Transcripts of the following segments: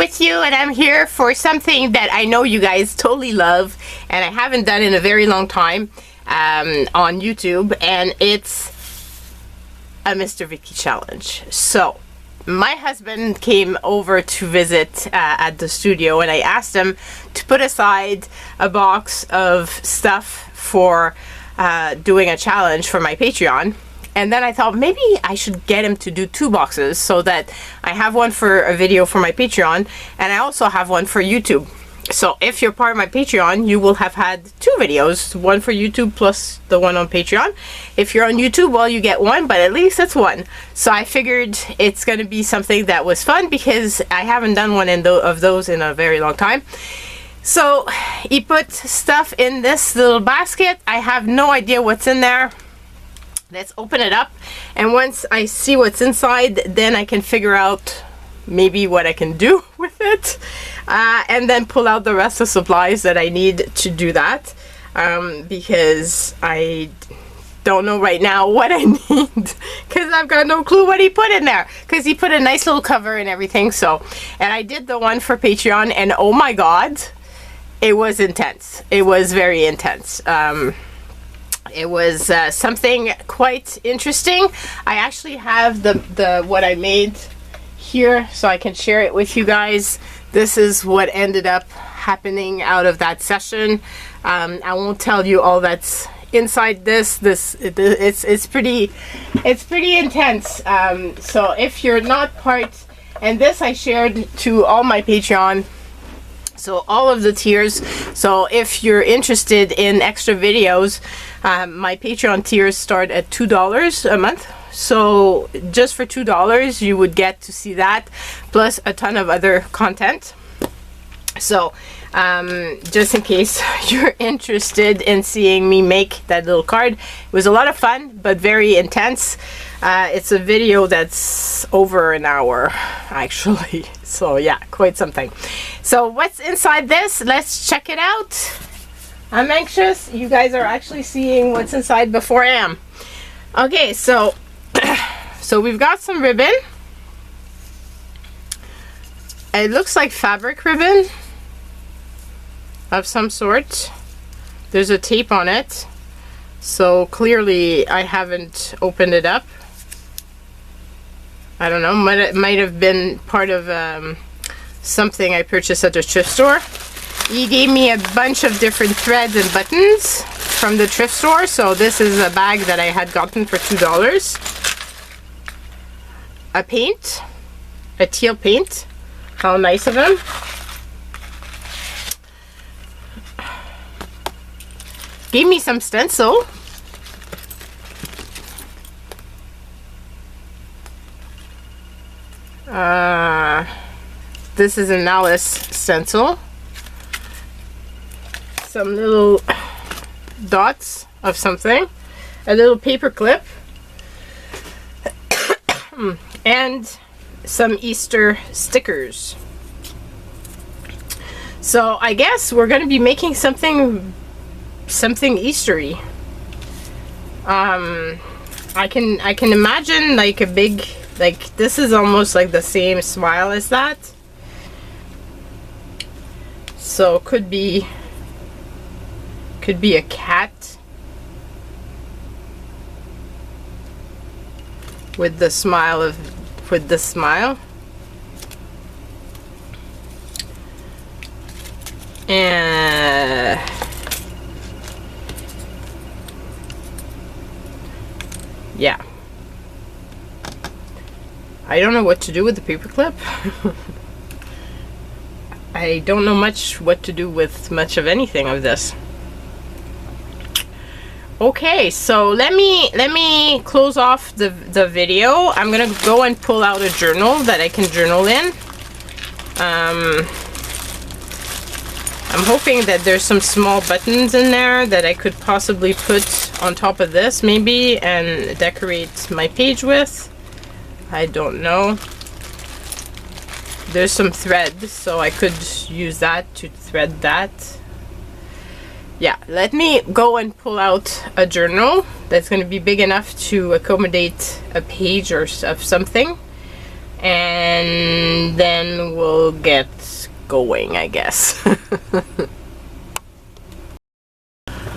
with you, and I'm here for something that I know you guys totally love and I haven't done in a very long time on YouTube, and it's a Mr. Vicky challenge. So my husband came over to visit at the studio, and I asked him to put aside a box of stuff for doing a challenge for my Patreon. And then I thought maybe I should get him to do 2 boxes so that I have one for a video for my Patreon and I also have one for YouTube. So if you're part of my Patreon, you will have had 2 videos, one for YouTube plus the one on Patreon. If you're on YouTube, well, you get one, but at least it's one. So I figured it's going to be something that was fun because I haven't done one of those in a very long time. So he put stuff in this little basket. I have no idea what's in there. Let's open it up, and once I see what's inside, then I can figure out maybe what I can do with it, and then pull out the rest of the supplies that I need to do that, because I don't know right now what I need, because I've got no clue what he put in there, because he put a nice little cover and everything. So, and I did the one for Patreon, and oh my god, it was intense. It was very intense. It was something quite interesting. I actually have the what I made here, so I can share it with you guys. This is what ended up happening out of that session. I won't tell you all that's inside this. It's pretty intense. So if you're not part, and this I shared to all my Patreon. So all of the tiers. So if you're interested in extra videos, my Patreon tiers start at $2 a month. So just for $2 you would get to see that, plus a ton of other content. So just in case you're interested in seeing me make that little card, it was a lot of fun but very intense. It's a video that's over an hour actually, so yeah, quite something. So what's inside this? Let's check it out. I'm anxious. You guys are actually seeing what's inside before I am. Okay, so so we've got some ribbon. It looks like fabric ribbon of some sort. There's a tape on it, so clearly I haven't opened it up. I don't know, might have been part of something I purchased at the thrift store. He gave me a bunch of different threads and buttons from the thrift store, so this is a bag that I had gotten for $2. A paint, a teal paint. How nice of him. Gave me some stencil. This is an Alice stencil. Some little dots of something. A little paper clip. And some Easter stickers. So I guess we're going to be making something Eastery. I can imagine like a big, like this is almost like the same smile as that. So could be a cat with the smile and yeah, I don't know what to do with the paperclip. I don't know much what to do with much of anything of this. Okay, so let me close off the video. I'm gonna go and pull out a journal that I can journal in. I'm hoping that there's some small buttons in there that I could possibly put on top of this maybe and decorate my page with. I don't know. There's some thread, so I could use that to thread that. Yeah, let me go and pull out a journal that's going to be big enough to accommodate a page or of something. and then we'll get going, I guess.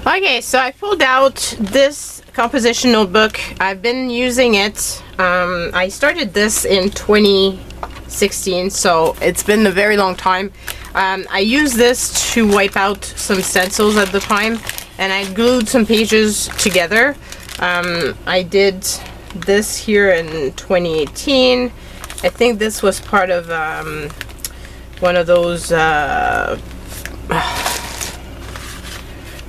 Okay, so I pulled out this composition notebook. I've been using it. I started this in 2016, so it's been a very long time. I used this to wipe out some stencils at the time, and I glued some pages together. I did this here in 2018. I think this was part of one of those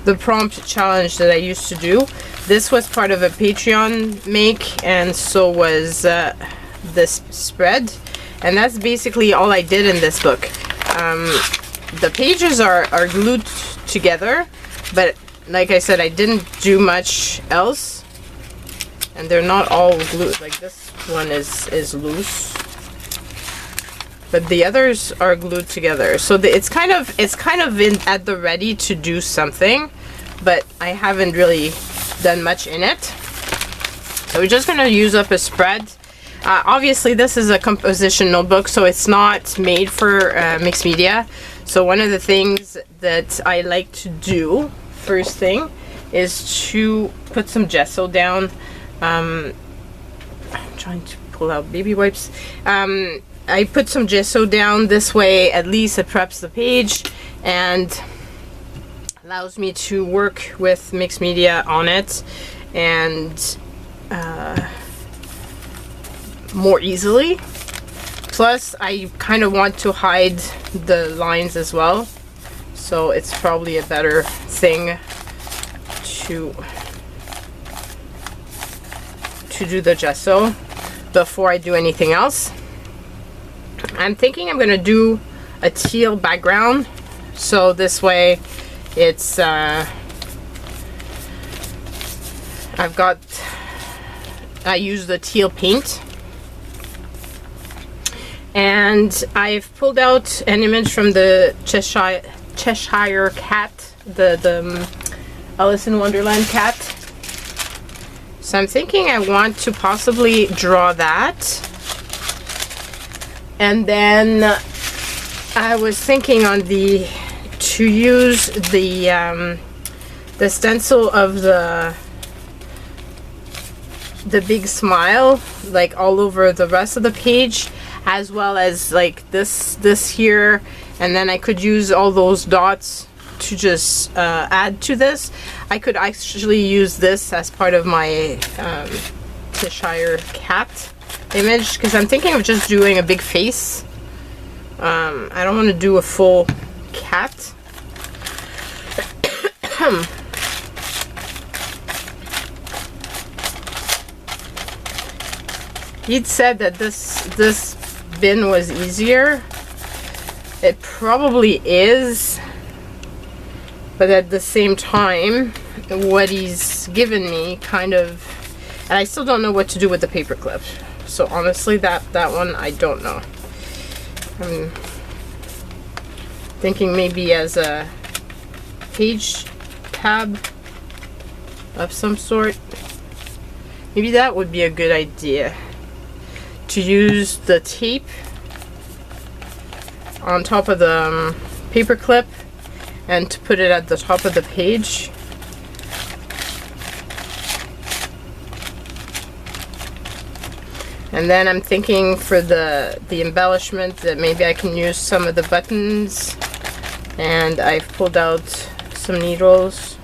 the prompt challenge that I used to do. This was part of a Patreon make, and so was this spread, and that's basically all I did in this book. The pages are glued together, but like I said, I didn't do much else, and they're not all glued. Like this one is loose, but the others are glued together. So it's kind of at the ready to do something, but I haven't really done much in it. So we're just gonna use up a spread. Obviously this is a composition notebook, so it's not made for mixed media. So one of the things that I like to do first thing is to put some gesso down. I'm trying to pull out baby wipes. I put some gesso down this way, at least it preps the page and allows me to work with mixed media on it and more easily. Plus I kind of want to hide the lines as well, so it's probably a better thing to do the gesso before I do anything else. I'm thinking I'm gonna do a teal background, so this way it's I use the teal paint, and I've pulled out an image from the Cheshire cat, the Alice in Wonderland cat. So I'm thinking I want to possibly draw that. And then I was thinking to use the stencil of the big smile, like all over the rest of the page, as well as like this here, and then I could use all those dots to just add to this. I could actually use this as part of my Cheshire cat image, because I'm thinking of just doing a big face. I don't want to do a full cat. He'd said that this bin was easier. It probably is, but at the same time, what he's given me kind of, and I still don't know what to do with the paper clip. So honestly, that one I don't know. I'm thinking maybe as a page tab of some sort. Maybe that would be a good idea, to use the tape on top of the paper clip and to put it at the top of the page. And then I'm thinking for the embellishment that maybe I can use some of the buttons, and I've pulled out some needles.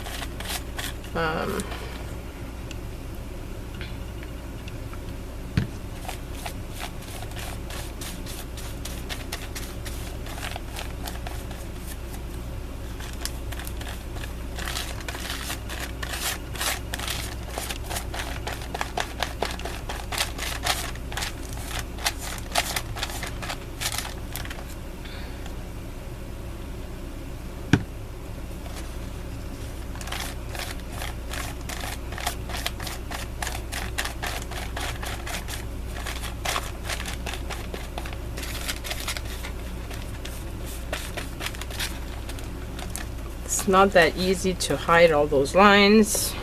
It's not that easy to hide all those lines.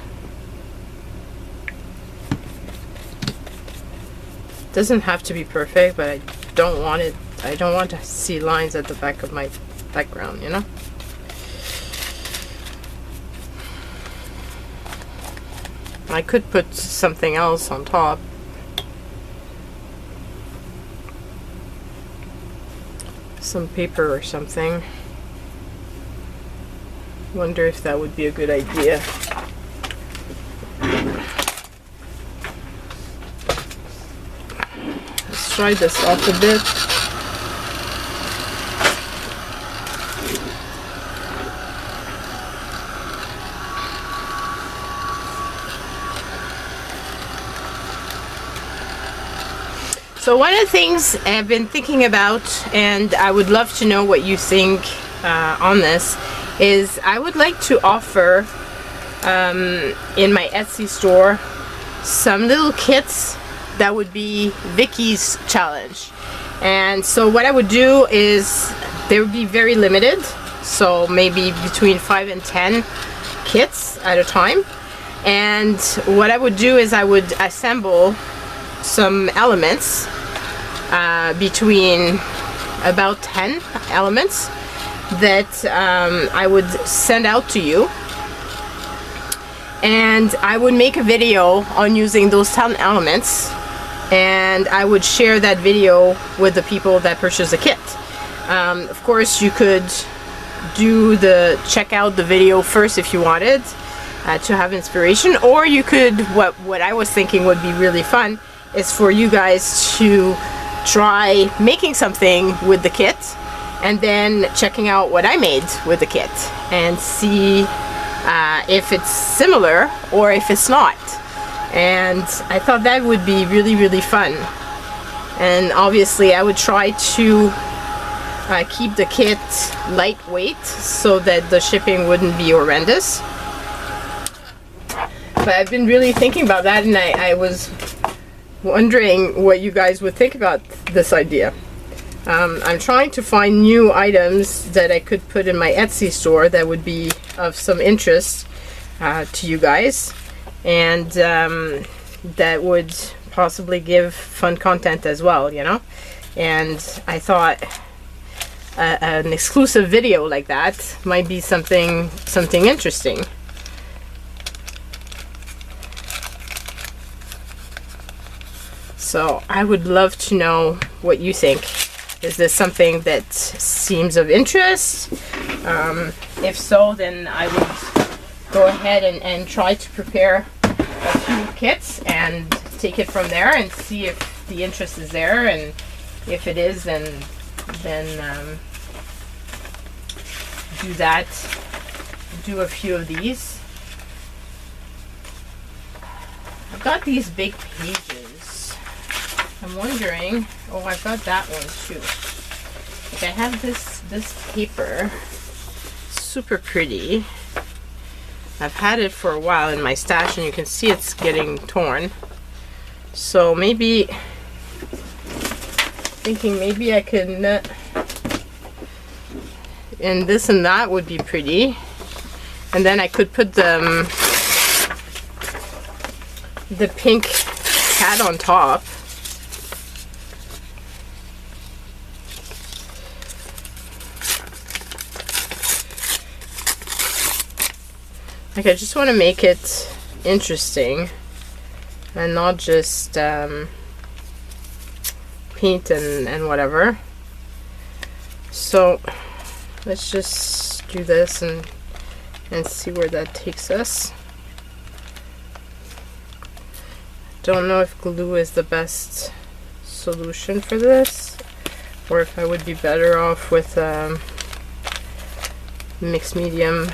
Doesn't have to be perfect, but I don't want it. I don't want to see lines at the back of my background, you know? I could put something else on top. Some paper or something. Wonder if that would be a good idea. Let's try this off a bit. So one of the things I've been thinking about, and I would love to know what you think on this, is I would like to offer in my Etsy store some little kits that would be Vicky's challenge. And so what I would do is they would be very limited, so maybe between 5 and 10 kits at a time. And what I would do is I would assemble some elements, between about 10 elements that I would send out to you, and I would make a video on using those 10 elements, and I would share that video with the people that purchase the kit. Of course, you could check out the video first if you wanted to have inspiration, or you could, what I was thinking would be really fun is for you guys to try making something with the kit and then checking out what I made with the kit and see if it's similar or if it's not. And I thought that would be really, really fun. And obviously I would try to keep the kit lightweight so that the shipping wouldn't be horrendous. But I've been really thinking about that, and I was wondering what you guys would think about this idea. I'm trying to find new items that I could put in my Etsy store that would be of some interest to you guys, and that would possibly give fun content as well, you know. And I thought an exclusive video like that might be something interesting. So I would love to know what you think. Is this something that seems of interest? If so, then I would go ahead and try to prepare a few kits and take it from there and see if the interest is there, and if it is, then do that. Do a few of these. I've got these big pages. I'm wondering, oh, I've got that one too. Like, I have this paper, super pretty. I've had it for a while in my stash, and you can see it's getting torn. So maybe, thinking maybe I can, and this and that would be pretty. And then I could put the pink cat on top. Like, I just want to make it interesting and not just paint and whatever. So let's just do this and see where that takes us. Don't know if glue is the best solution for this, or if I would be better off with mixed medium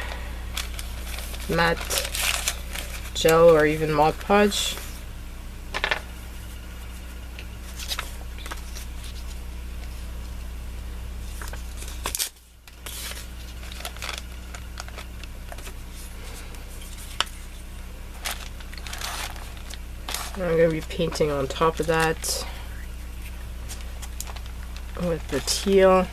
matte gel or even Mod Podge. I'm going to be painting on top of that with the teal.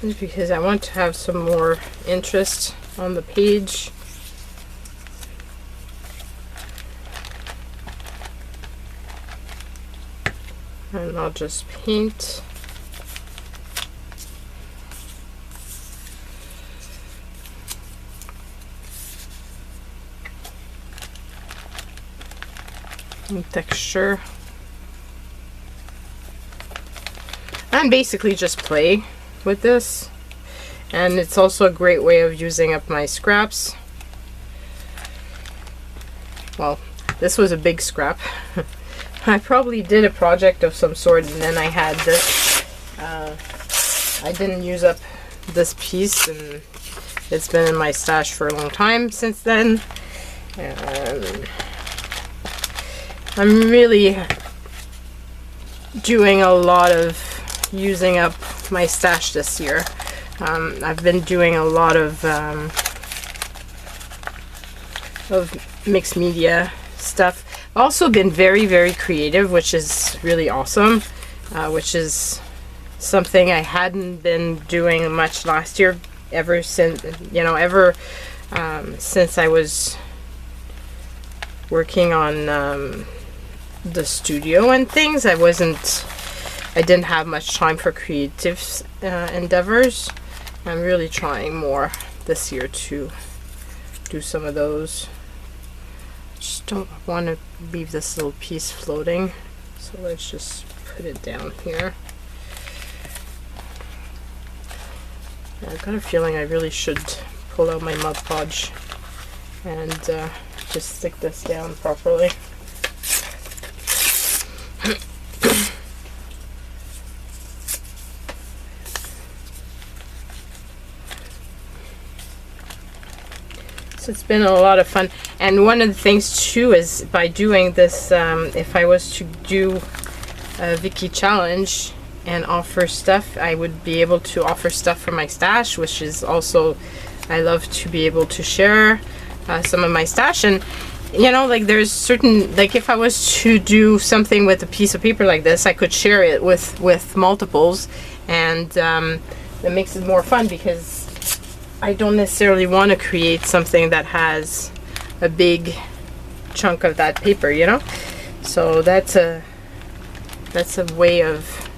Just because I want to have some more interest on the page. And I'll just paint. And texture. And basically just play with this. And it's also a great way of using up my scraps. Well, this was a big scrap. I probably did a project of some sort, and then I had this. I didn't use up this piece, and it's been in my stash for a long time since then. I'm really doing a lot of using up my stash this year. I've been doing a lot of mixed media stuff. Also been very creative, which is really awesome, which is something I hadn't been doing much last year, ever since, you know, since I was working on the studio and things. I didn't have much time for creative endeavors. I'm really trying more this year to do some of those. Just don't want to leave this little piece floating, so let's just put it down here. I've got a feeling I really should pull out my Mod Podge and just stick this down properly. It's been a lot of fun, and one of the things too is by doing this, if I was to do a Vicky challenge and offer stuff, I would be able to offer stuff from my stash, which is also, I love to be able to share some of my stash. And you know, like there's certain, like if I was to do something with a piece of paper like this, I could share it with multiples, and that makes it more fun, because I don't necessarily want to create something that has a big chunk of that paper, you know? So that's a way of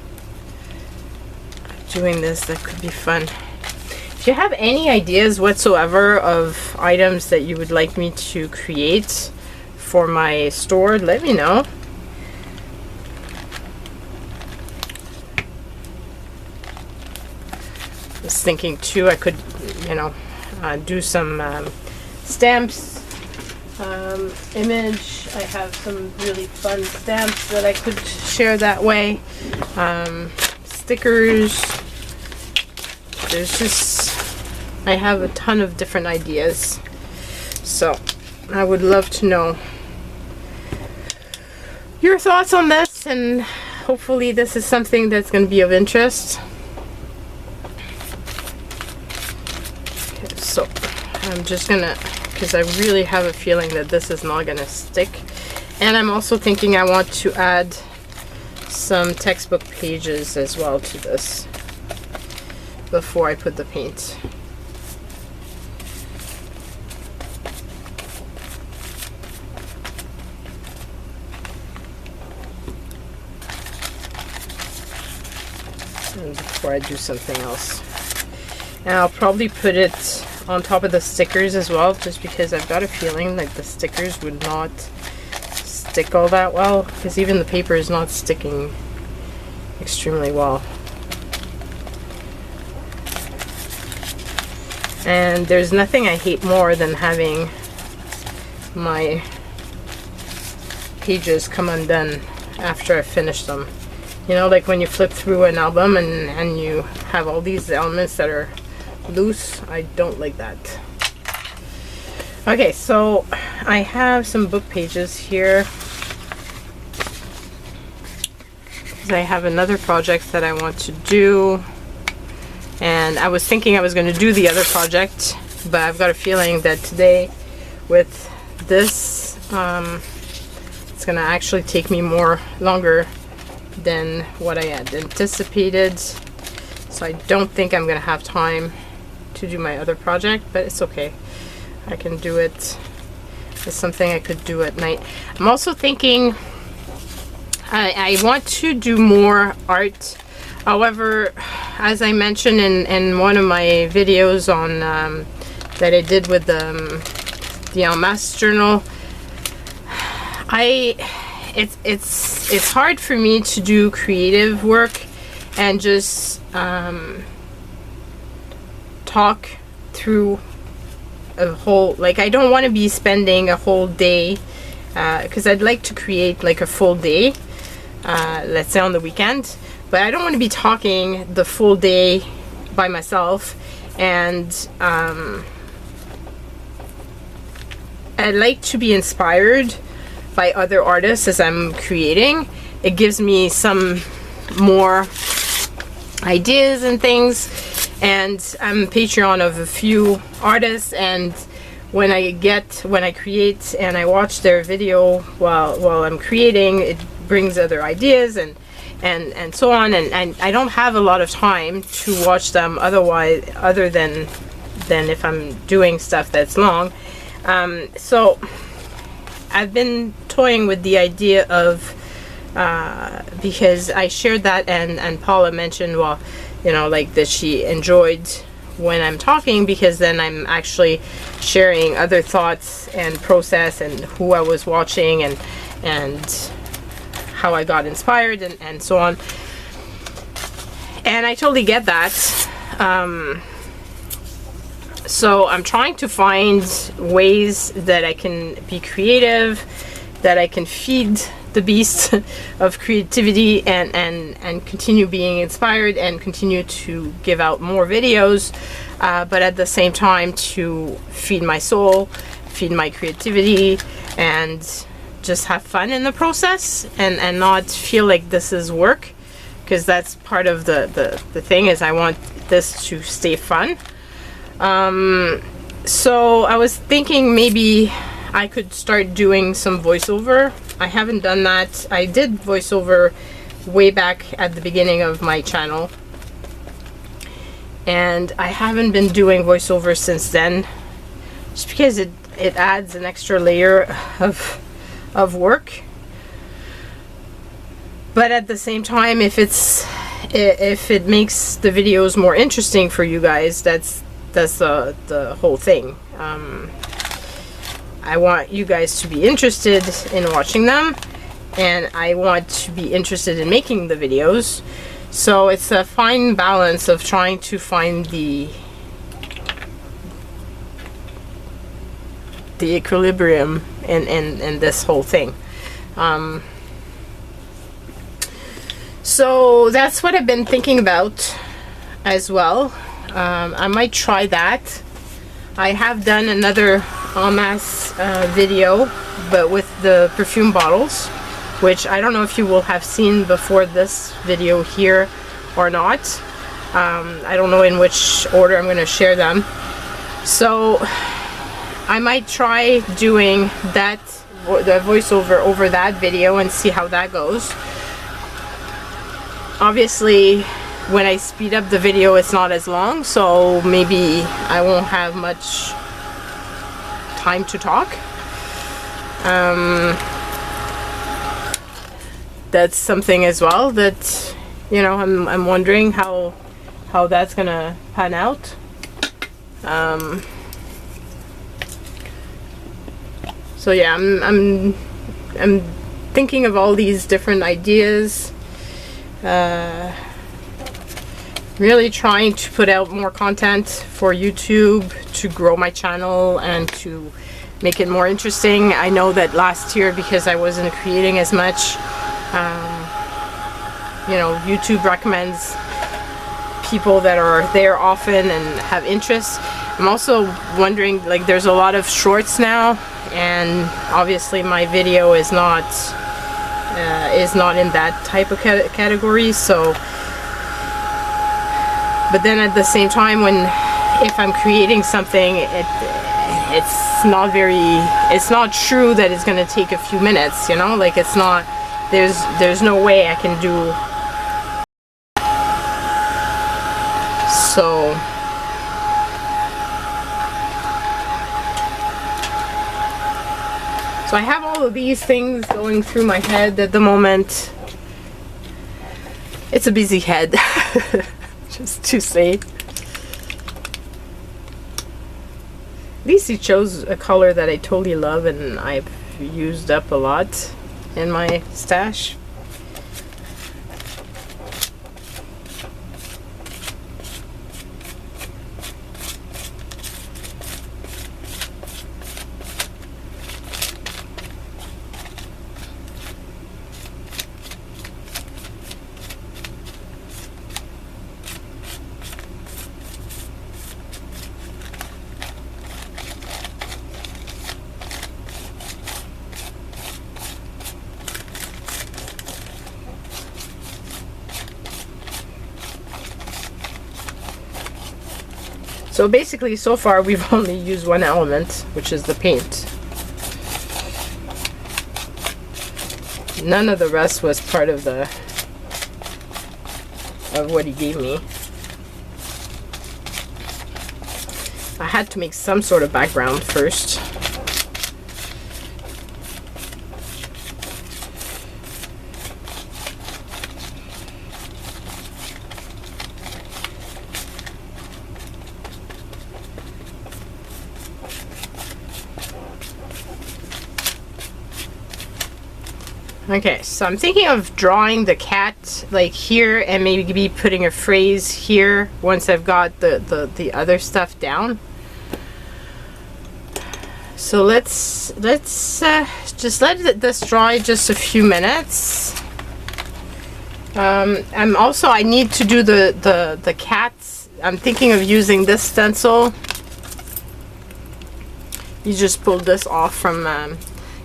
doing this that could be fun. If you have any ideas whatsoever of items that you would like me to create for my store, let me know. I was thinking too, I could, you know, do some stamps, image. I have some really fun stamps that I could share that way. Stickers. There's just, I have a ton of different ideas. So I would love to know your thoughts on this, and hopefully this is something that's going to be of interest. So I'm just gonna, because I really have a feeling that this is not gonna stick, and I'm also thinking I want to add some textbook pages as well to this before I put the paint. And before I do something else. And I'll probably put it on top of the stickers as well, just because I've got a feeling like the stickers would not stick all that well, because even the paper is not sticking extremely well. And there's nothing I hate more than having my pages come undone after I finish them. You know, like when you flip through an album and you have all these elements that are loose. I don't like that. Okay, so I have some book pages here. I have another project that I want to do, and I was thinking I was going to do the other project, but I've got a feeling that today with this it's going to actually take me longer than what I had anticipated. So I don't think I'm gonna have time to do my other project, but it's okay. I can do it. It's something I could do at night. I'm also thinking I want to do more art. However, as I mentioned in one of my videos on that I did with the En Masse journal, it's hard for me to do creative work and just talk through a whole, like, I don't want to be spending a whole day, because I'd like to create like a full day, let's say on the weekend, but I don't want to be talking the full day by myself. And I like to be inspired by other artists as I'm creating. It gives me some more ideas and things. And I'm a Patreon of a few artists, and when I create and I watch their video while I'm creating, it brings other ideas and so on, and I don't have a lot of time to watch them other than if I'm doing stuff that's long. So I've been toying with the idea of, because I shared that, and Paula mentioned, well, you know, like, that she enjoyed when I'm talking, because then I'm actually sharing other thoughts and process and who I was watching and how I got inspired and so on. And I totally get that. So I'm trying to find ways that I can be creative, that I can feed the beast of creativity and continue being inspired and continue to give out more videos, but at the same time to feed my soul, feed my creativity, and just have fun in the process, and not feel like this is work, because that's part of the thing, is I want this to stay fun. So I was thinking maybe I could start doing some voiceover. I haven't done that. I did voiceover way back at the beginning of my channel, and I haven't been doing voiceover since then, just because it adds an extra layer of work. But at the same time, if it makes the videos more interesting for you guys, that's the whole thing. I want you guys to be interested in watching them, and I want to be interested in making the videos. So it's a fine balance of trying to find the equilibrium in this whole thing. So that's what I've been thinking about as well. I might try that. I have done another En Masse video, but with the perfume bottles, which I don't know if you will have seen before this video here or not. I don't know in which order I'm going to share them. So I might try doing that, the voiceover over that video, and see how that goes. Obviously, when I speed up the video, it's not as long, so maybe I won't have much time to talk. That's something as well that, you know, I'm wondering how that's gonna pan out. So yeah, I'm thinking of all these different ideas. Really trying to put out more content for YouTube to grow my channel and to make it more interesting. I know that last year, because I wasn't creating as much, you know, YouTube recommends people that are there often and have interest. I'm also wondering, like, there's a lot of shorts now, and obviously my video is not in that type of category. So, but then at the same time, if I'm creating something, it's not true that it's going to take a few minutes, you know, like, it's not, there's no way I can do So I have all of these things going through my head at the moment. It's a busy head, just to say. At least he chose a color that I totally love and I've used up a lot in my stash. So basically, so far we've only used one element, which is the paint. None of the rest was part of what he gave me. I had to make some sort of background first. Okay, so I'm thinking of drawing the cat like here and maybe putting a phrase here once I've got the other stuff down. So let's just let this dry just a few minutes. I need to do the cats. I'm thinking of using this stencil. You just pulled this off from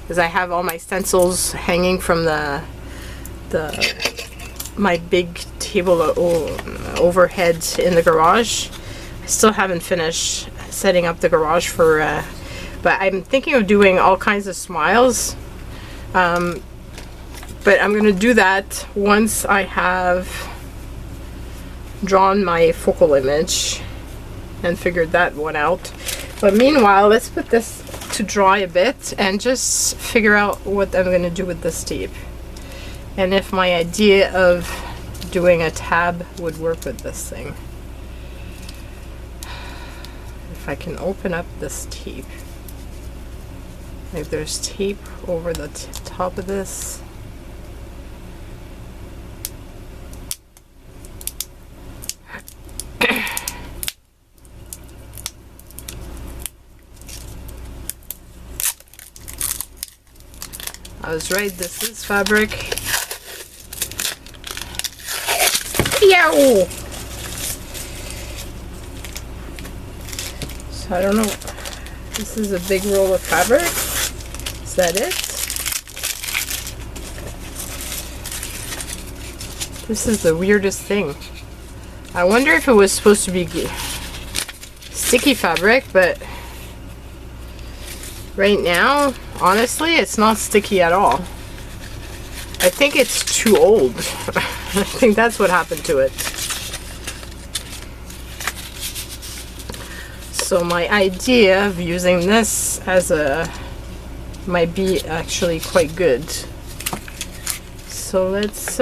because I have all my stencils hanging from my big table overhead in the garage. I still haven't finished setting up the garage for but I'm thinking of doing all kinds of smiles, but I'm gonna do that once I have drawn my focal image and figured that one out. But meanwhile, let's put this to dry a bit and just figure out what I'm going to do with this tape and if my idea of doing a tab would work with this thing. If I can open up this tape, like there's tape over the top of this. I was right, this is fabric. Yow! So I don't know. This is a big roll of fabric. Is that it? This is the weirdest thing. I wonder if it was supposed to be sticky fabric, but right now, honestly, it's not sticky at all. I think it's too old. I think that's what happened to it. So my idea of using this as a might be actually quite good. So let's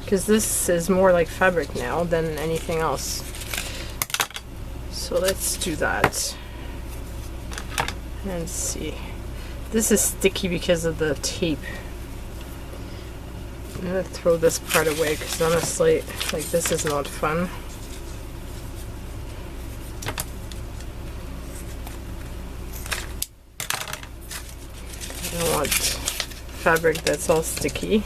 because this is more like fabric now than anything else. So let's do that. And see. This is sticky because of the tape. I'm gonna throw this part away because honestly, like, this is not fun. I don't want fabric that's all sticky.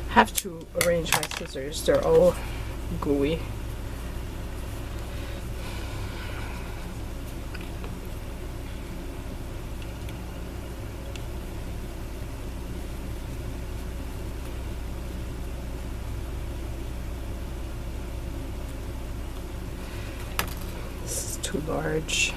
I have to arrange my scissors, they're all gooey. This is too large.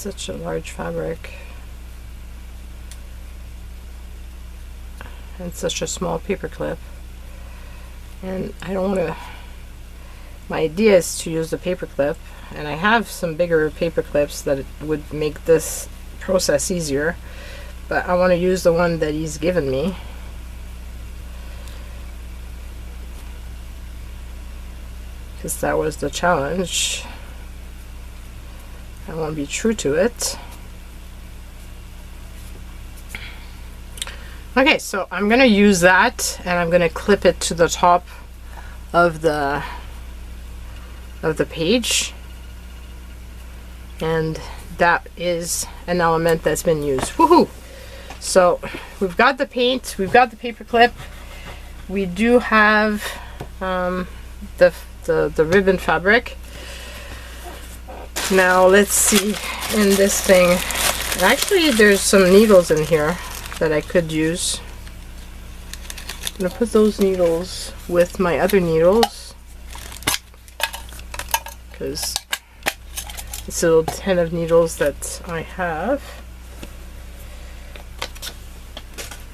such a large fabric and such a small paper clip, and I don't want to. My idea is to use the paper clip, and I have some bigger paper clips that would make this process easier, but I want to use the one that he's given me. Because that was the challenge. I want to be true to it. Okay, so I'm gonna use that, and I'm gonna clip it to the top of the page, and that is an element that's been used. Woohoo! So we've got the paint, we've got the paper clip, we do have the ribbon fabric. Now let's see in this thing. Actually, there's some needles in here that I could use. I'm gonna put those needles with my other needles, because it's a little tin of needles that I have.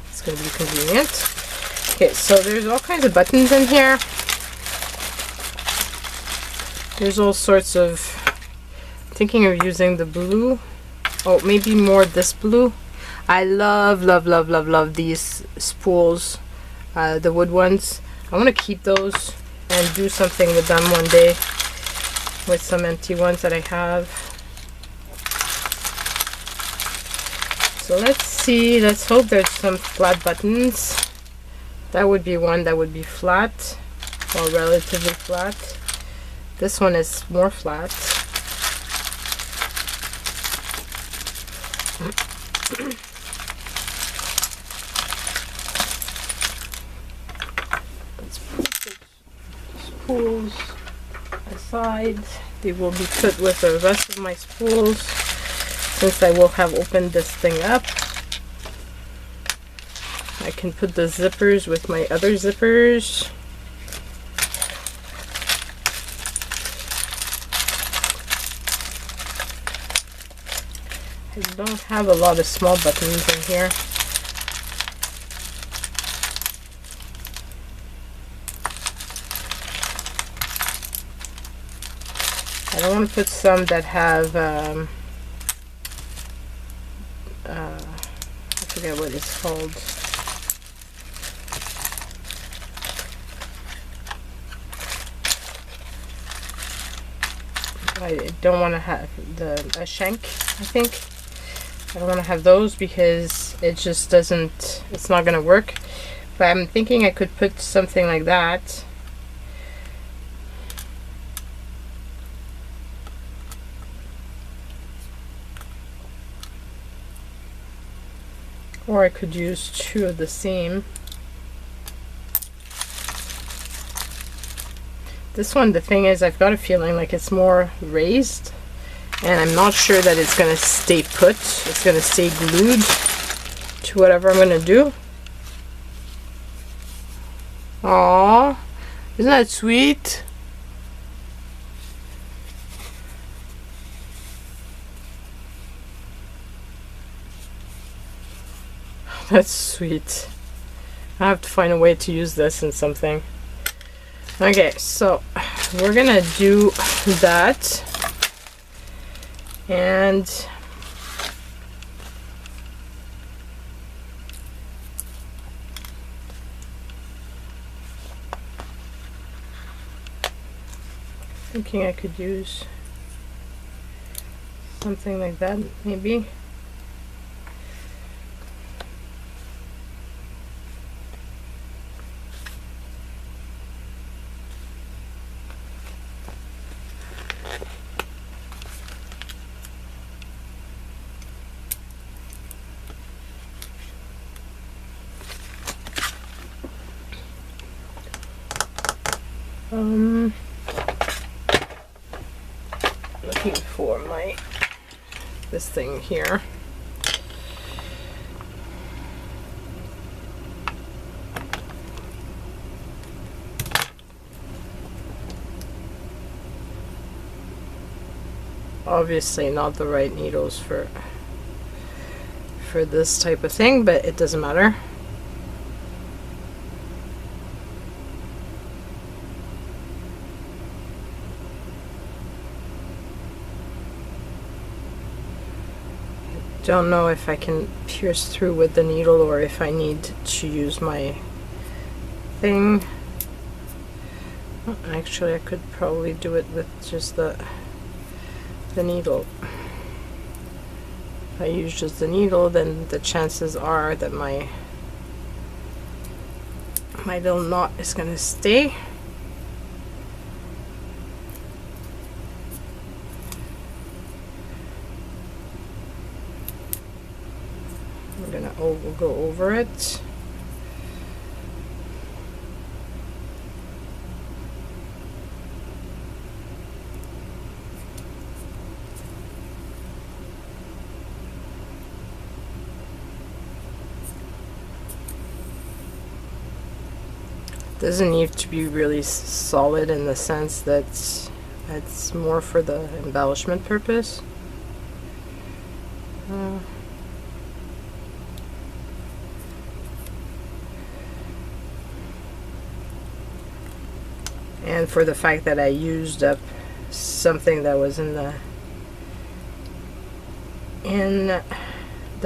It's gonna be convenient. Okay, so there's all kinds of buttons in here. There's all sorts of, thinking of using the blue. Oh, maybe more this blue. I love these spools, the wood ones. I want to keep those and do something with them one day, with some empty ones that I have. So let's see, let's hope there's some flat buttons. That would be one that would be flat, or relatively flat. This one is more flat. Let's put the spools aside. They will be put with the rest of my spools, since I will have opened this thing up. I can put the zippers with my other zippers. I don't have a lot of small buttons in here. I don't want to put some that have I forget what it's called. I don't want to have a shank, I think. I don't want to have those because it just doesn't, it's not going to work. But I'm thinking I could put something like that. Or I could use two of the same. This one, the thing is, I've got a feeling like it's more raised, and I'm not sure that it's going to stay put. It's going to stay glued to whatever I'm going to do. Aww, isn't that sweet? That's sweet. I have to find a way to use this in something. Okay, so we're gonna do that, and thinking I could use something like that, maybe. Looking for this thing here. obviously not the right needles for this type of thing, but it doesn't matter. Don't know if I can pierce through with the needle or if I need to use my thing. Actually, I could probably do it with just the needle. If I use just the needle, then the chances are that my little knot is gonna stay. I'm gonna go over it. Doesn't need to be really solid in the sense that it's more for the embellishment purpose. And for the fact that I used up something that was in the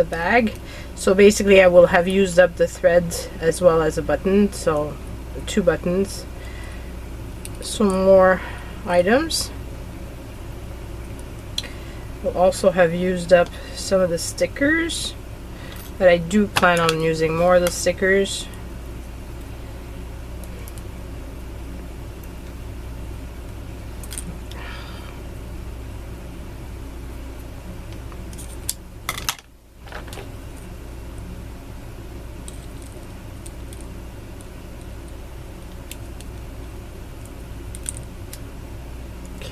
bag. So basically I will have used up the thread as well as a button, so 2 buttons, some more items. We'll also have used up some of the stickers, but I do plan on using more of the stickers.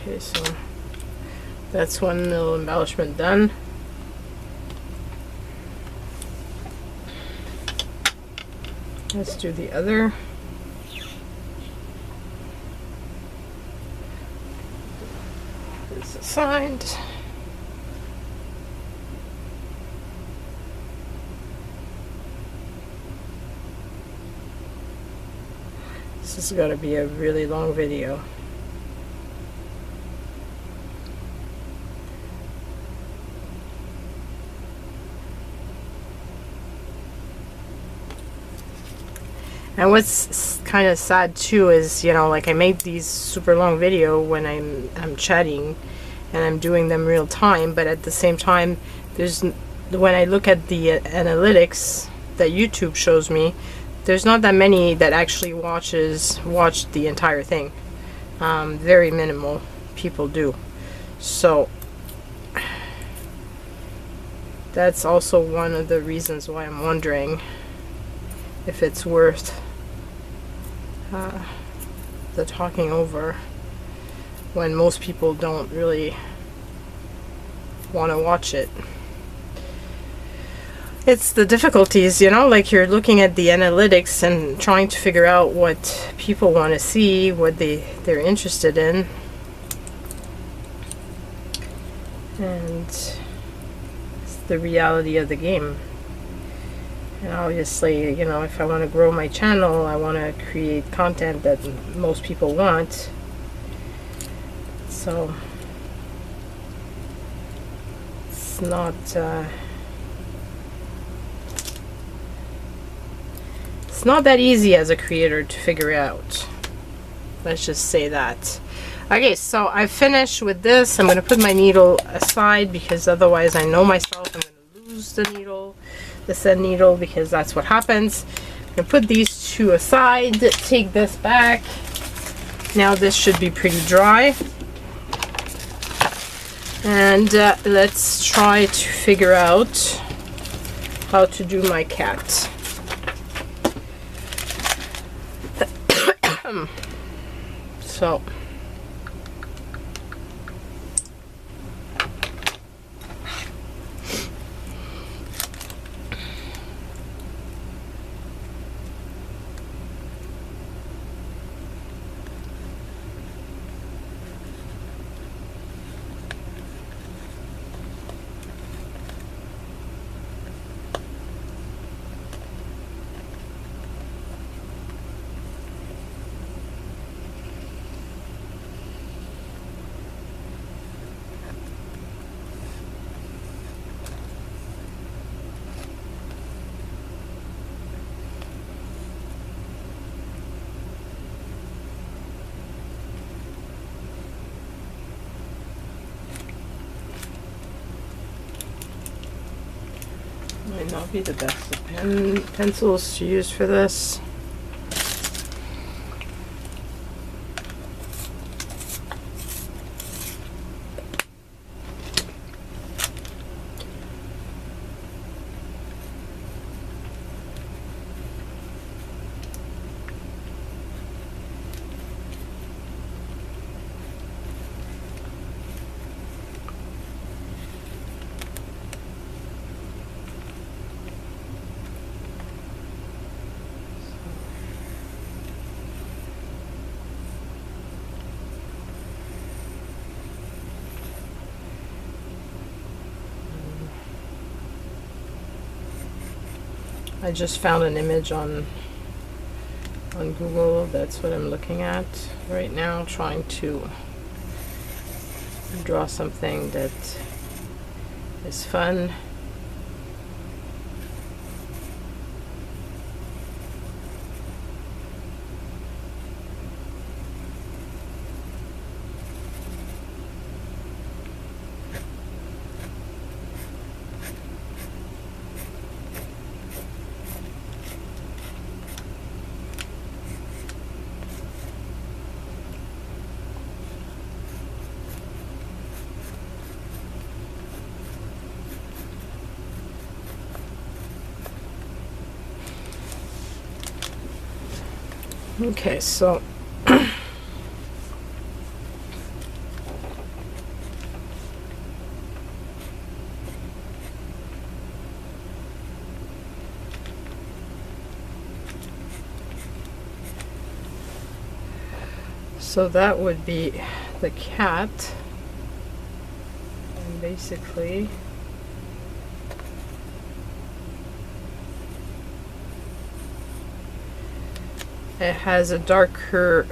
Okay, so that's one little embellishment done. Let's do the other. It's assigned. This is going to be a really long video. And what's kind of sad too is, you know, like I make these super long video when I'm chatting and I'm doing them real time, but at the same time, when I look at the analytics that YouTube shows me, there's not that many that actually watch the entire thing. Very minimal people do. So that's also one of the reasons why I'm wondering if it's worth the talking over when most people don't really want to watch it. It's the difficulties, you know, like you're looking at the analytics and trying to figure out what people want to see, what they're interested in. And it's the reality of the game. And obviously, you know, if I want to grow my channel, I want to create content that most people want. So it's not that easy as a creator to figure out. Let's just say that. Okay, so I've finished with this. I'm going to put my needle aside because otherwise I know myself, I'm going to lose the needle. The set needle, because that's what happens. I'm going to put these 2 aside, take this back. Now this should be pretty dry. And let's try to figure out how to do my cat. So not be the best of pencils to use for this. I just found an image on Google. That's what I'm looking at right now, trying to draw something that is fun. Okay, so that would be the cat, and basically it has a darker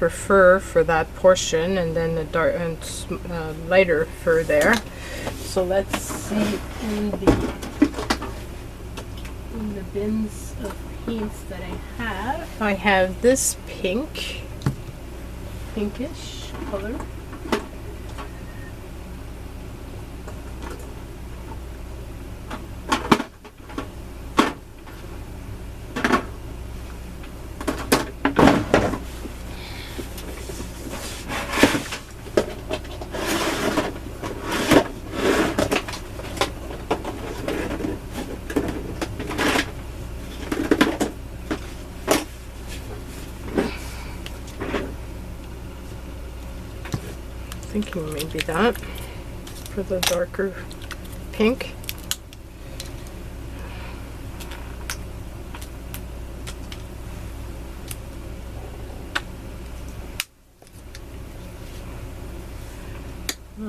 fur for that portion, and then a lighter fur there. So let's see in the bins of paints that I have. I have this pinkish color. Thinking maybe that for the darker pink. I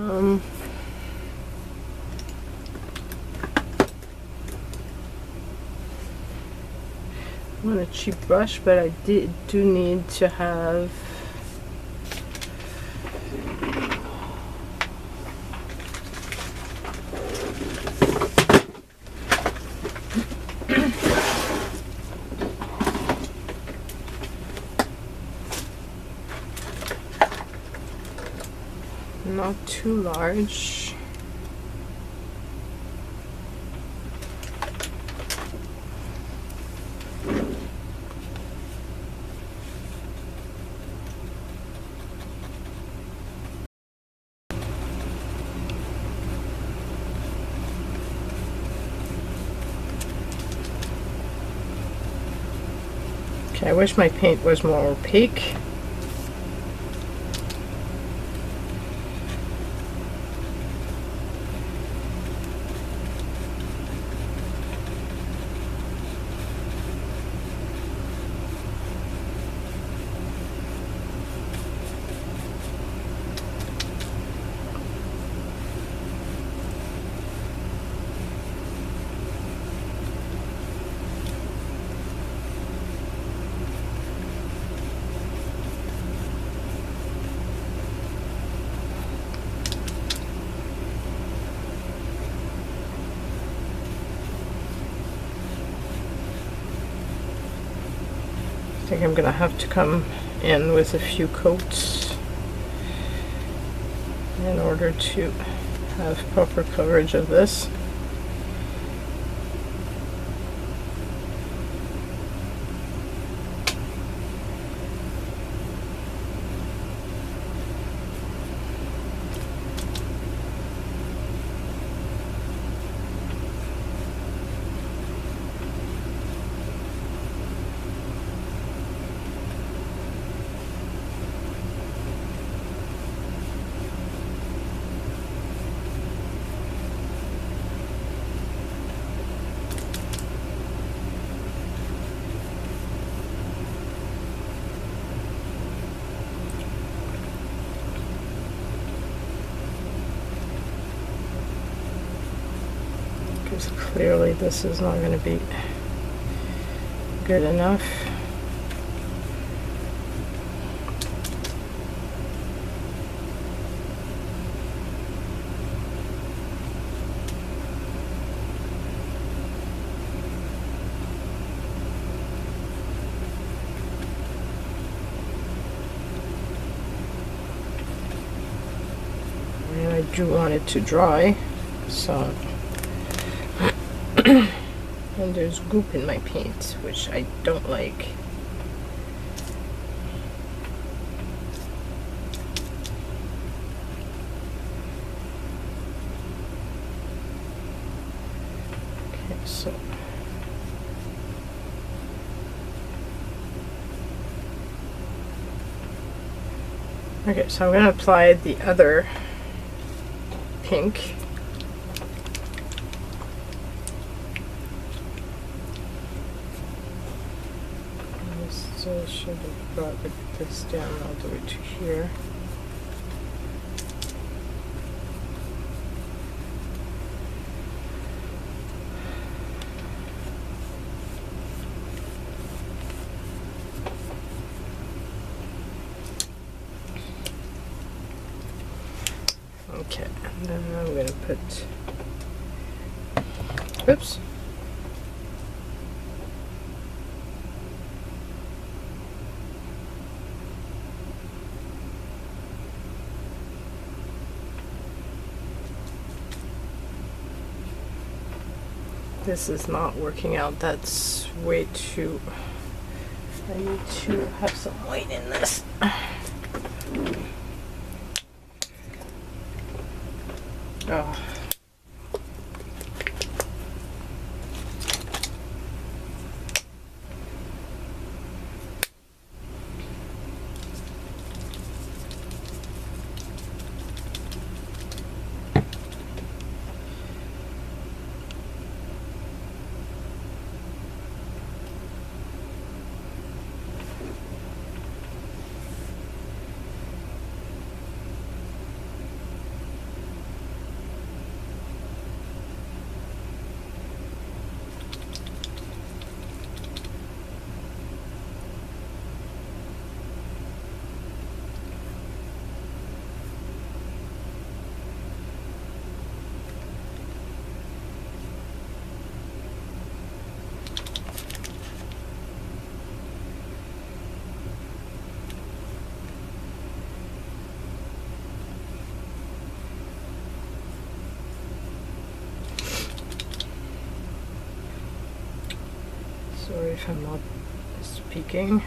want a cheap brush, but I do need to have not too large. Okay, I wish my paint was more opaque. I think I'm gonna have to come in with a few coats in order to have proper coverage of this. clearly this is not going to be good enough. And I do want it to dry, so and there's goop in my paint, which I don't like. Okay, so I'm going to apply the other pink. I should have brought this down all the way to here. Okay, and then I'm going to put, oops. This is not working out. That's way too, I need to have some white in this. Oh. Sorry if I'm not speaking.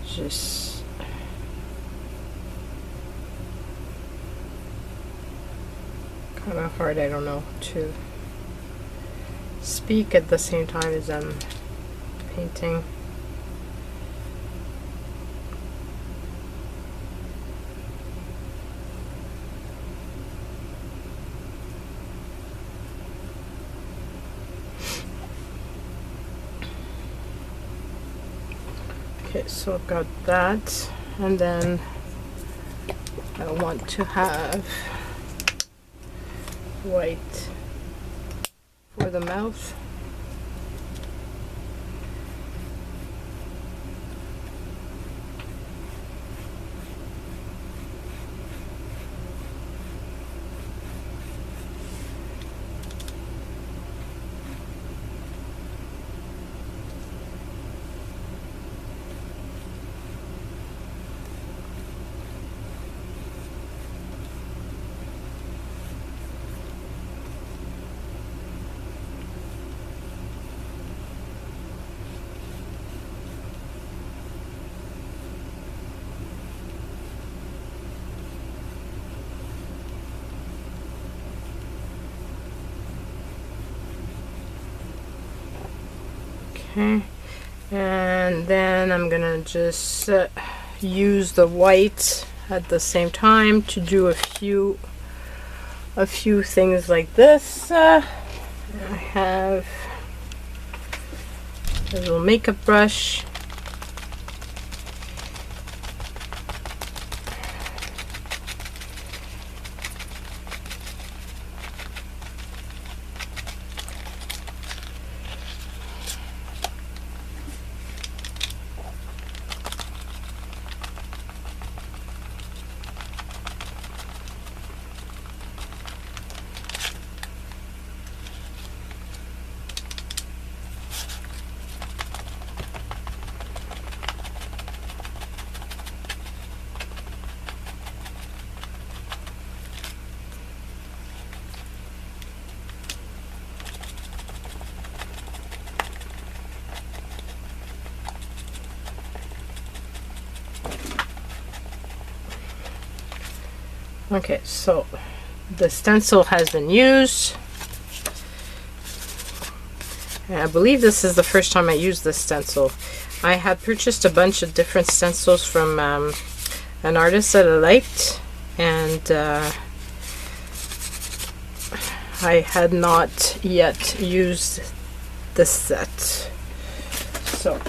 Just kind of hard, I don't know, to speak at the same time as I'm painting. Okay, so I've got that, and then I want to have white for the mouth. Okay, and then I'm gonna just use the white at the same time to do a few things like this. I have a little makeup brush, Okay, so the stencil has been used. And I believe this is the first time I used this stencil. I had purchased a bunch of different stencils from an artist that I liked, and I had not yet used this set. So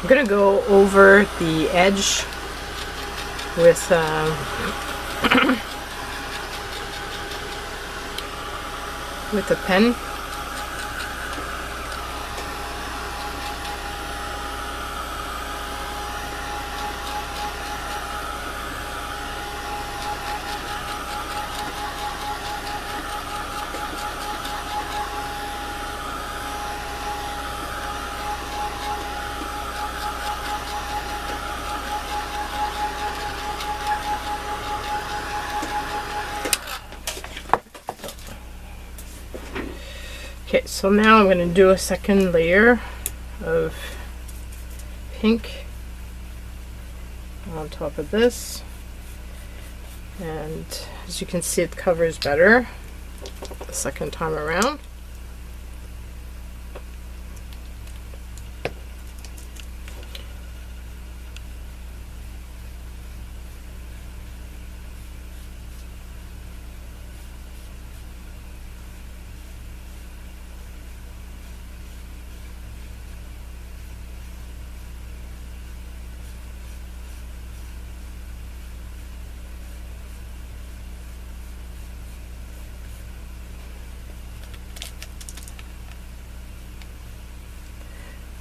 I'm gonna go over the edge with with a pen. Okay, so now I'm going to do a second layer of pink on top of this, and as you can see, it covers better the second time around.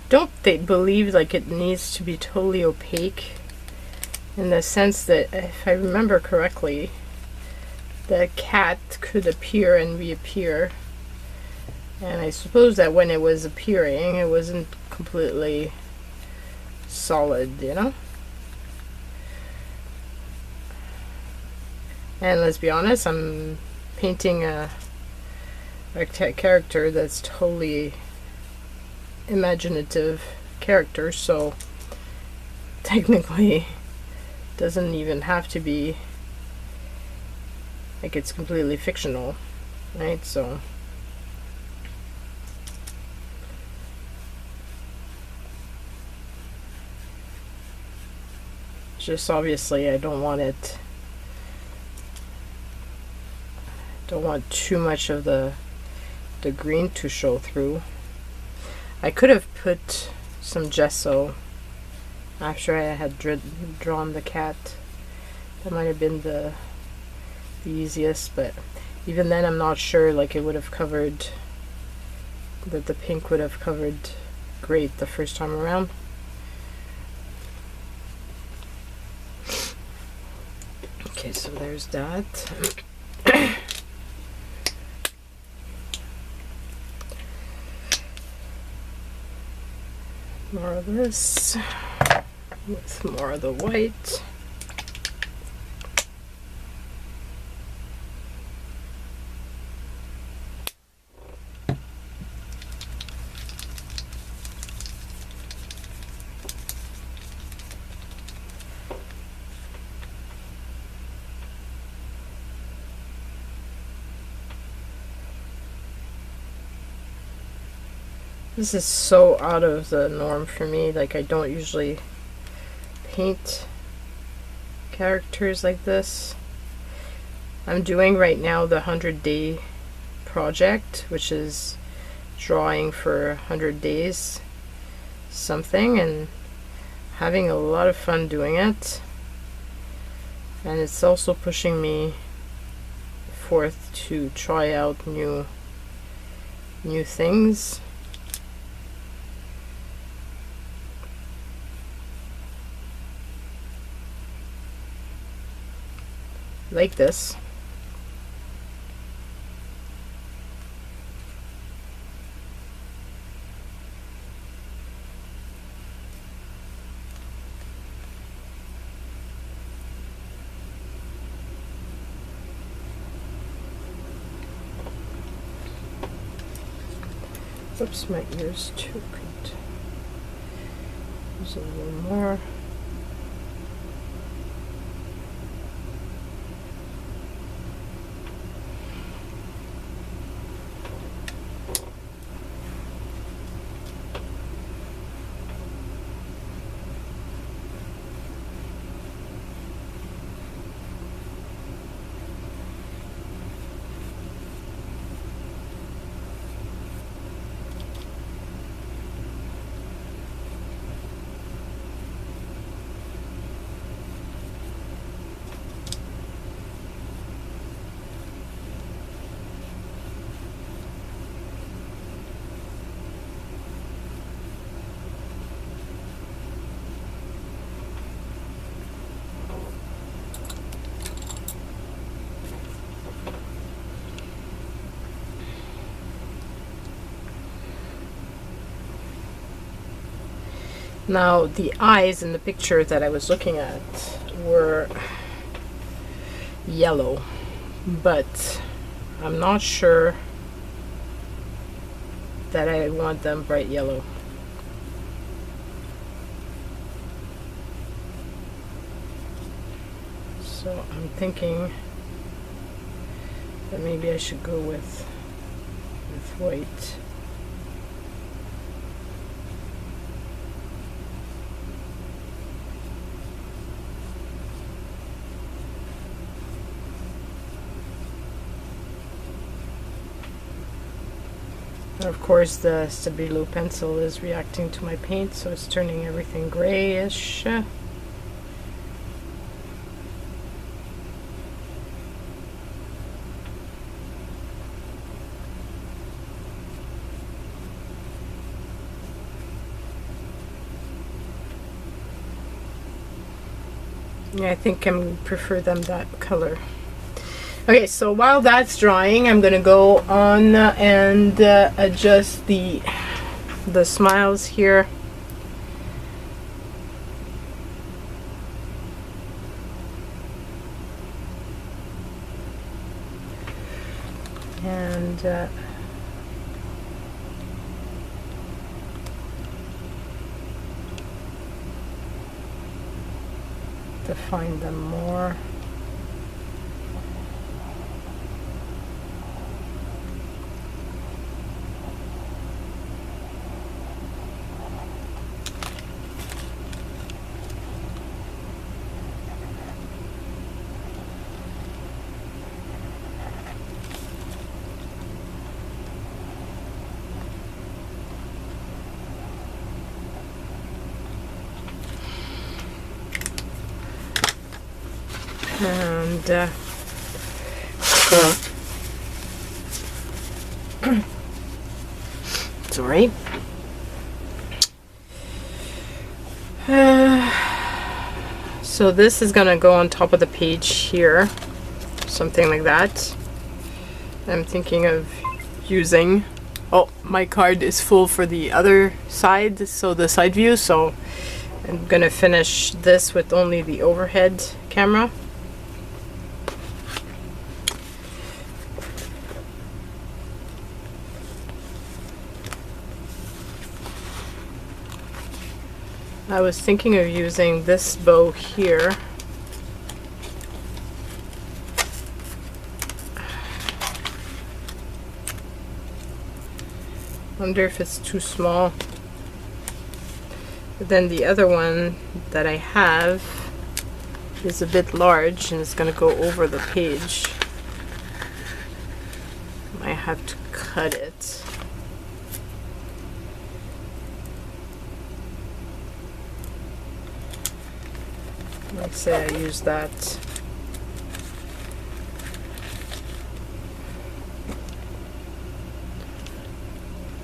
Don't they believe like it needs to be totally opaque, in the sense that, if I remember correctly, the cat could appear and reappear, and I suppose that when it was appearing it wasn't completely solid, you know? And let's be honest, I'm painting a character that's totally imaginative character, so technically doesn't even have to be like it's completely fictional, right? So just obviously I don't want too much of the green to show through. I could have put some gesso after I had drawn the cat. That might have been the easiest, but even then I'm not sure like it would have covered, that the pink would have covered great the first time around. Okay, so there's that. More of this with more of the white. This is so out of the norm for me. Like, I don't usually paint characters like this. I'm doing right now the 100-day project, which is drawing for 100 days something, and having a lot of fun doing it. And it's also pushing me forth to try out new things. Like this. Oops, my ears too. Could use a little more. Now, the eyes in the picture that I was looking at were yellow, but I'm not sure that I want them bright yellow. So I'm thinking that maybe I should go with white. And of course the Stabilo pencil is reacting to my paint, so it's turning everything grayish. Yeah, I think I prefer them that color. Okay, so while that's drying, I'm gonna go on and adjust the smiles here. And define them more. And it's all right. So this is gonna go on top of the page here, something like that. I'm thinking of using, oh, my card is full for the other side, so the side view, so I'm gonna finish this with only the overhead camera. I was thinking of using this bow here. Wonder if it's too small. But then the other one that I have is a bit large and it's going to go over the page. I have to cut it. Let's say I use that.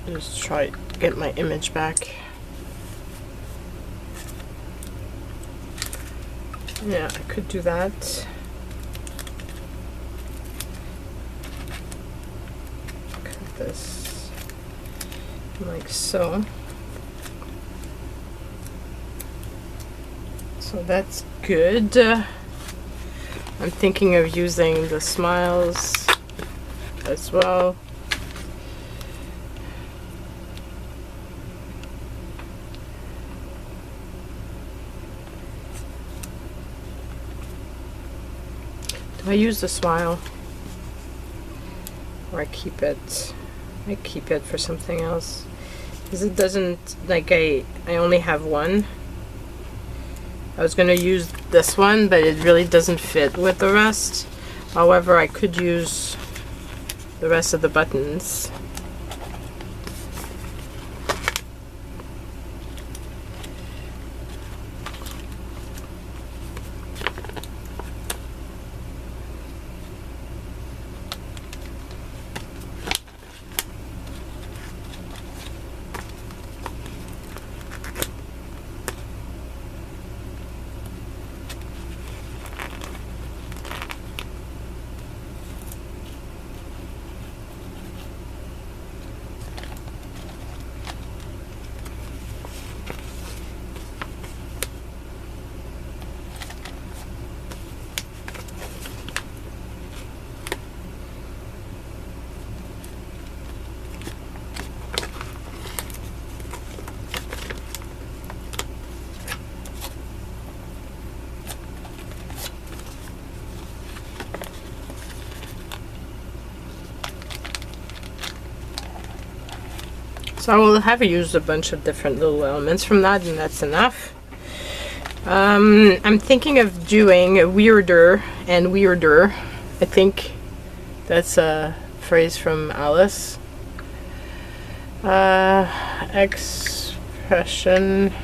Just try to get my image back. Yeah, I could do that. Cut this like so. So that's good. I'm thinking of using the smiles as well. I use the smile, or I keep it. I keep it for something else, because it doesn't, like, I only have one. I was gonna use this one, but it really doesn't fit with the rest. However, I could use the rest of the buttons. So I will have used a bunch of different little elements from that, and that's enough. I'm thinking of doing a weirder and weirder. I think that's a phrase from Alice. Expression.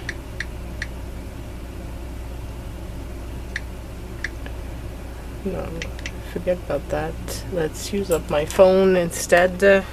No, forget about that. Let's use up my phone instead.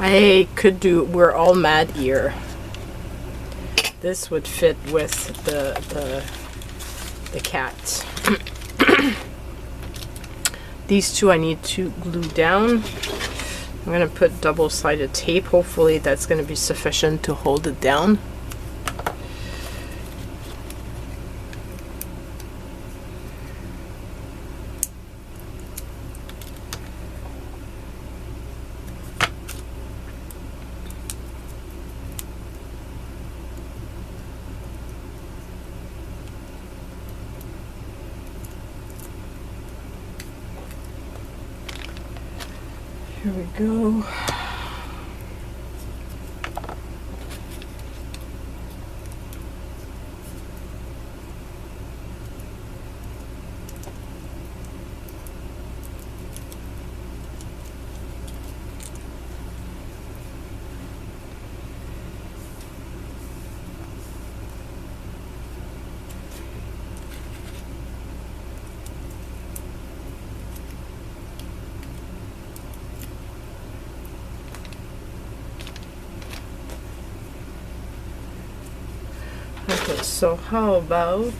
I could do We're All Mad ear. This would fit with the cat. These two I need to glue down. I'm gonna put double-sided tape. Hopefully that's gonna be sufficient to hold it down. Here we go. Okay, so how about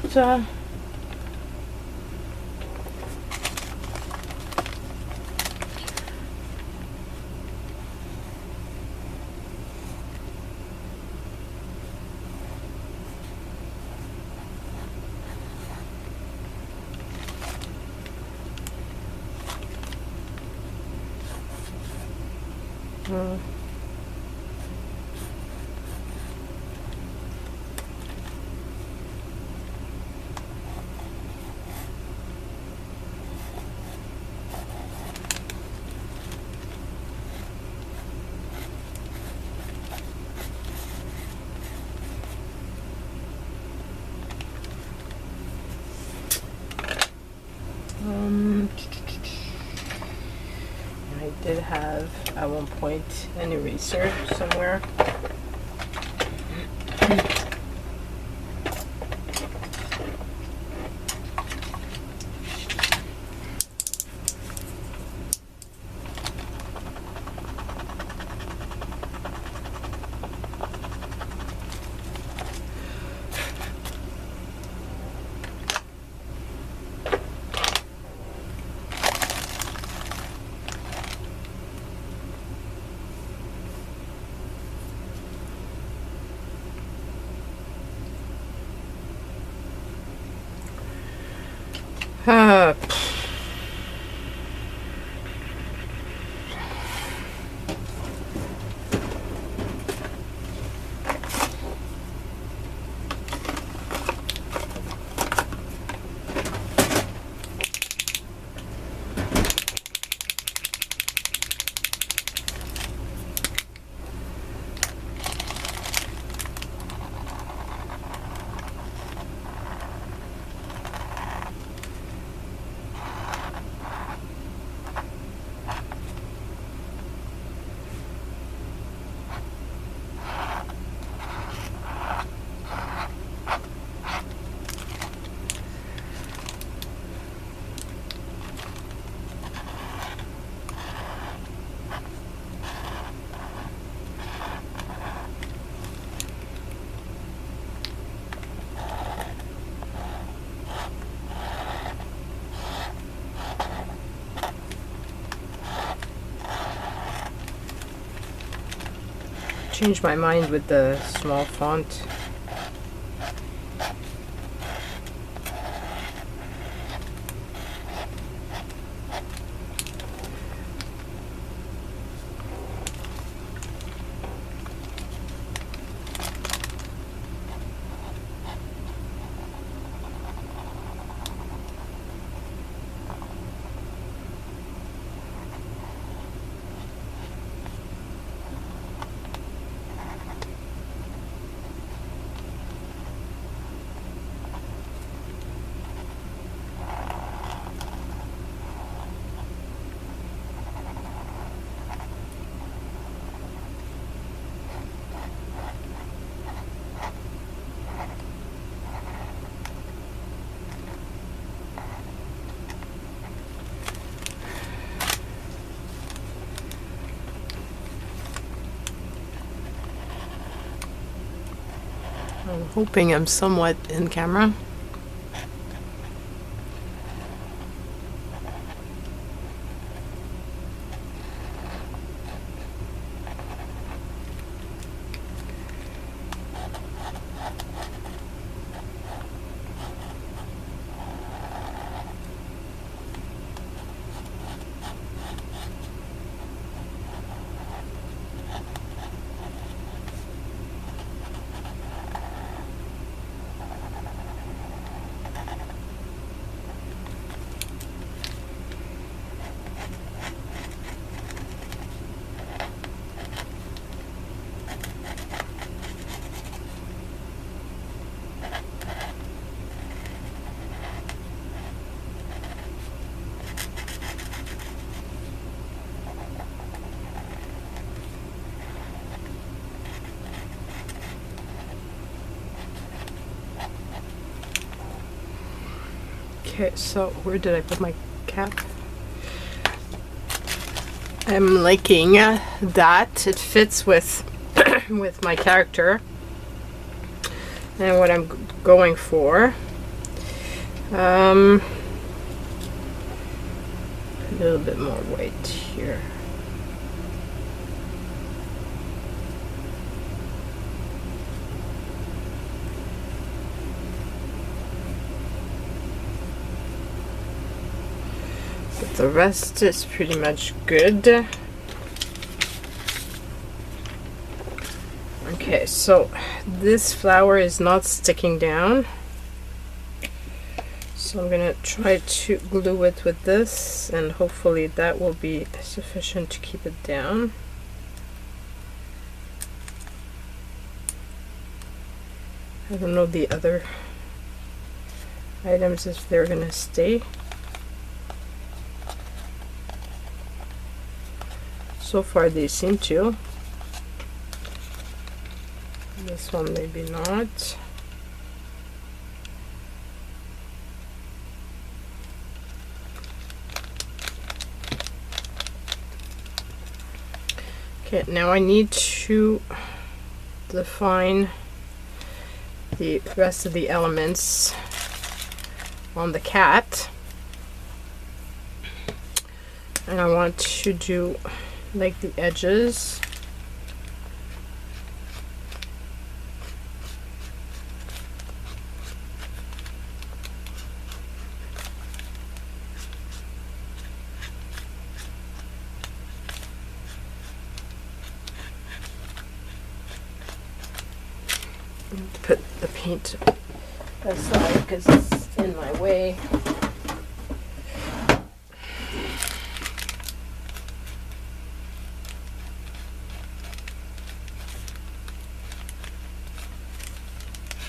have at one point an eraser somewhere. Uh, changed my mind with the small font. I'm hoping I'm somewhat in camera. Okay, so where did I put my cap? I'm liking that. It fits with with my character and what I'm going for. A little bit more white here. But the rest is pretty much good. Okay, so this flower is not sticking down. So I'm gonna try to glue it with this, and hopefully that will be sufficient to keep it down. I don't know the other items if they're gonna stay. So far they seem to. This one maybe not. Okay, now I need to define the rest of the elements on the cat. And I want to do like the edges. Put the paint aside because it's in my way.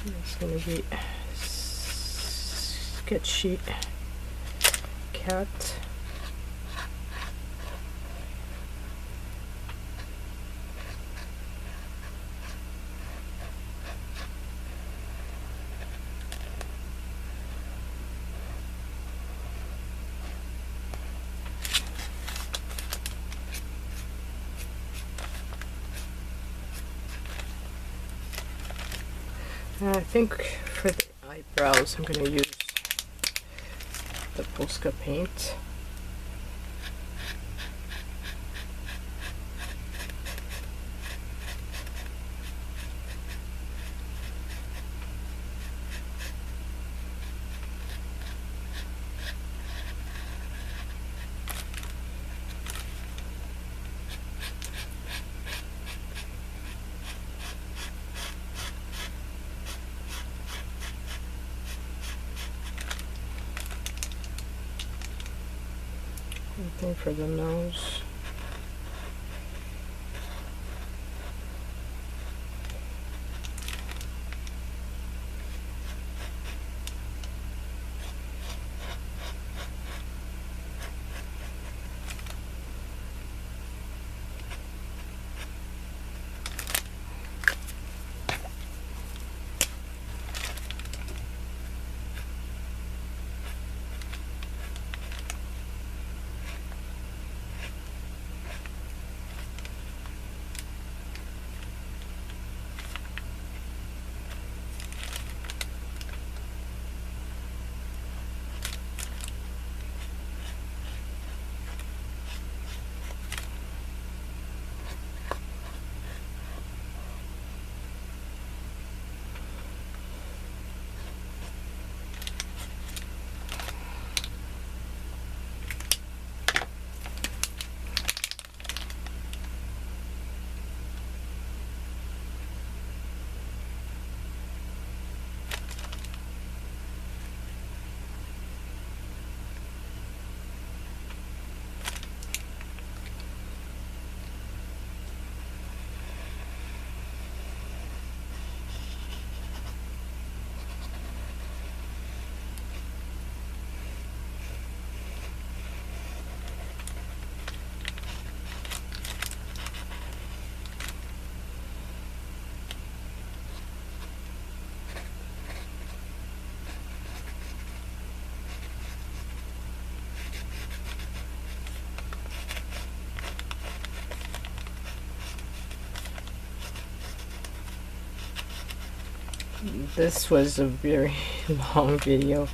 It's going to be sketch sheet cat. I think for the eyebrows I'm going to use the Posca paint. Same for the nose. This was a very long video.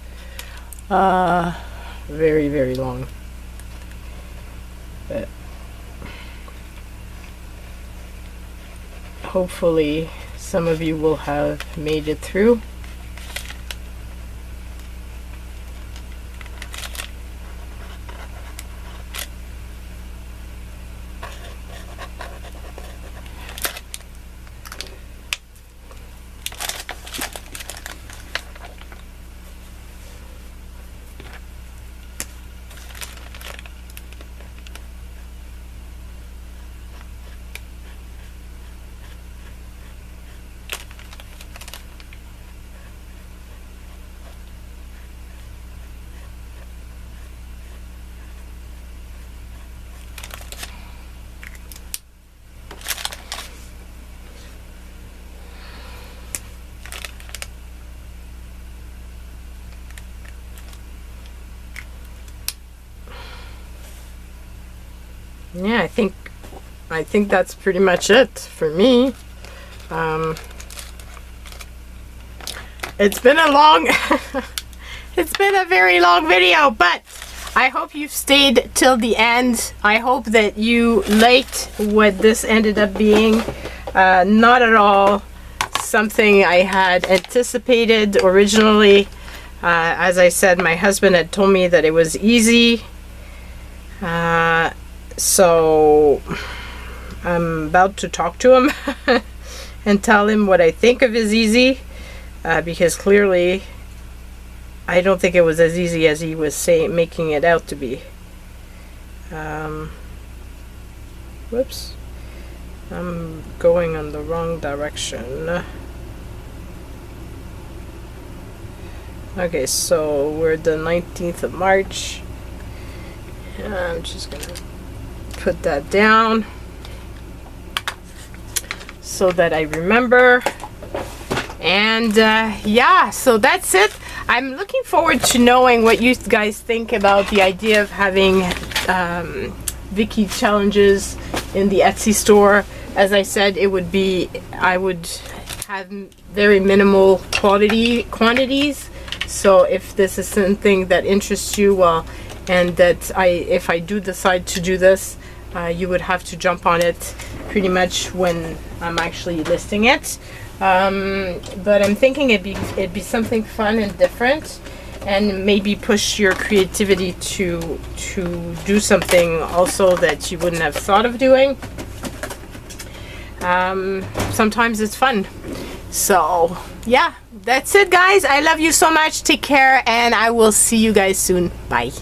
Very, very long. But hopefully some of you will have made it through. yeah, I think that's pretty much it for me. It's been a long it's been a very long video, but I hope you've stayed till the end. I hope that you liked what this ended up being. Not at all something I had anticipated originally. As I said, my husband had told me that it was easy. So I'm about to talk to him and tell him what I think of his easy, because clearly I don't think it was as easy as he was making it out to be. Whoops. I'm going on the wrong direction. Okay, so we're the 19th of March. I'm just gonna put that down so that I remember. And yeah, so that's it. I'm looking forward to knowing what you guys think about the idea of having Vicky challenges in the Etsy store. As I said, it would be, I would have very minimal quantities. So if this is something that interests you, well, and that if I do decide to do this, you would have to jump on it pretty much when I'm actually listing it. But I'm thinking it'd be something fun and different, and maybe push your creativity to do something also that you wouldn't have thought of doing. Sometimes it's fun. So yeah, that's it guys. I love you so much. Take care, and I will see you guys soon. Bye.